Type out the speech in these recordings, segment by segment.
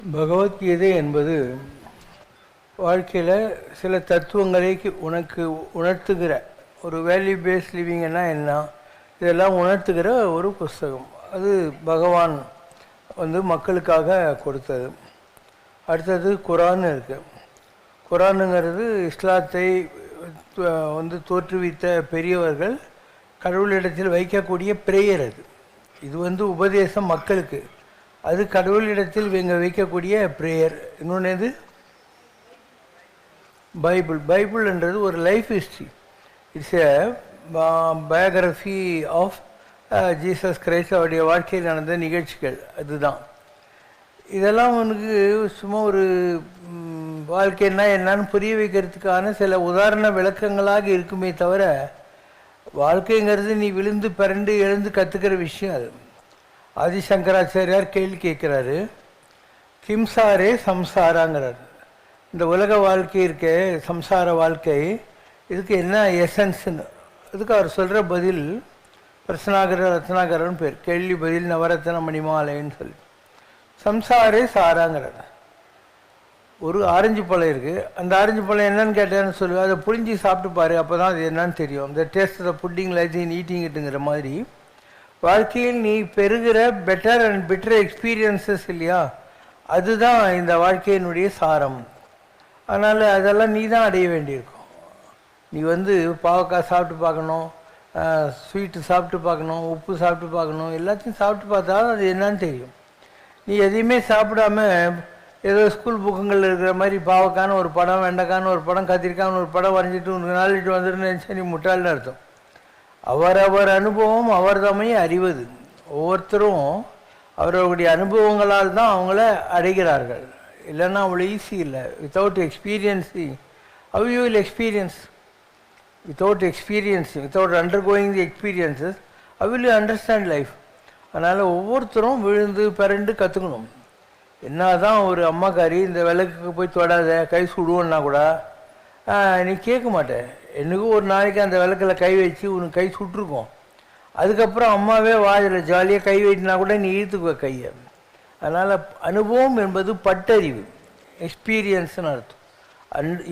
பகவத்கீதை என்பது வாழ்க்கையில் சில தத்துவங்களை உனக்கு உணர்த்துகிற ஒரு வேல்யூ பேஸ் லிவிங்னா என்ன, இதெல்லாம் உணர்த்துகிற ஒரு புஸ்தகம். அது பகவான் மக்களுக்காக கொடுத்தது. அடுத்தது குரான் இருக்குது. குரானுங்கிறது இஸ்லாத்தை தோற்றுவித்த பெரியவர்கள் கடவுளிடத்தில் வைக்கக்கூடிய பிரேயர். இது உபதேசம் மக்களுக்கு. அது கடவுளிடத்தில் வைக்கக்கூடிய ப்ரேயர். இன்னொன்று எது? பைபிள். பைபிள்ன்றது ஒரு life history. It's a biography of Jesus Christ, அவருடைய வாழ்க்கையில் நடந்த நிகழ்ச்சிகள். அதுதான் இதெல்லாம் உனக்கு சும்மா ஒரு வாழ்க்கைன்னா என்னன்னு புரிய வைக்கிறதுக்கான சில உதாரண விளக்கங்களாக இருக்குமே தவிர, வாழ்க்கைங்கிறது நீ விழுந்து பிறண்டு எழுந்து கற்றுக்கிற விஷயம். அது ஆதிசங்கராச்சாரியார் கேள்வி கேட்குறாரு, கிம்சாரே சம்சாராங்கிறார். இந்த உலக வாழ்க்கை இருக்க சம்சார வாழ்க்கை, இதுக்கு என்ன எசன்ஸ்ன்னு. அதுக்கு அவர் சொல்கிற பதில் பிரசனாகர ரத்னாகரன் பேர். கேள்வி பதில் நவரத்ன மணிமாலைன்னு சொல்லி சம்சாரே சாராங்கிறார். ஒரு ஆரஞ்சு பழம் இருக்குது. அந்த ஆரஞ்சு பழம் என்னன்னு கேட்டேன்னு சொல்லுவேன், அதை புரிஞ்சு சாப்பிட்டு பாரு, அப்போ தான் அது என்னன்னு தெரியும். இந்த taste of pudding lies in eating இட்டுங்கிற மாதிரி வாழ்க்கையில் நீ பெறுகிற பெட்டர் அண்ட் பெட்டர் எக்ஸ்பீரியன்சஸ் இல்லையா, அதுதான் இந்த வாழ்க்கையினுடைய சாரம். அதனால் அதெல்லாம் நீ தான் அடைய வேண்டியிருக்கும். நீ பாவக்காய் சாப்பிட்டு பார்க்கணும், ஸ்வீட்டு சாப்பிட்டு பார்க்கணும், உப்பு சாப்பிட்டு பார்க்கணும், எல்லாத்தையும் சாப்பிட்டு பார்த்தா அது என்னன்னு தெரியும். நீ எதையுமே சாப்பிடாம ஏதோ ஸ்கூல் புக்குங்களில் இருக்கிற மாதிரி பாவக்கான ஒரு படம், வெண்டைக்கான ஒரு படம், கத்திரிக்கான ஒரு படம் வரைஞ்சிட்டு உனக்கு நாளைக்கு வந்துருன்னு நீ முட்டாள்னு அர்த்தம். அவரவர் அனுபவம் அவர் தம்மை அறிவது. ஒவ்வொருத்தரும் அவர்களுடைய அனுபவங்களால் தான் அவங்கள அடைகிறார்கள். இல்லைன்னா அவ்வளோ ஈஸி இல்லை. Without experiencing how you will experience? Without experiencing, without undergoing the experiences how will you understand life? அதனால் ஒவ்வொருத்தரும் விழுந்து பிறண்டு கற்றுக்கணும். என்ன தான் ஒரு அம்மாக்காரி இந்த விளக்குக்கு போய் தொடாத கை சுடுவோன்னா கூட நீ கேட்க மாட்டேன். எனக்கும் ஒரு நாளைக்கு அந்த விளக்கில் கை வச்சு உனக்கு கை சுட்டிருக்கோம். அதுக்கப்புறம் அம்மாவே வாயில் ஜாலியாக கை வைட்டினா கூட நீ இழுத்துக்குவ கையை. அதனால் அனுபவம் என்பது பட்டறிவு, எக்ஸ்பீரியன்ஸ்னு அர்த்தம்.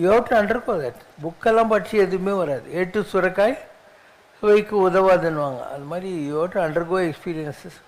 You have to undergo that. புக்கெல்லாம் படித்து எதுவுமே வராது. ஏட்டு சுரைக்காய் சுவைக்கு உதவாதுன்னுவாங்க. அது மாதிரி you have to undergo experiences.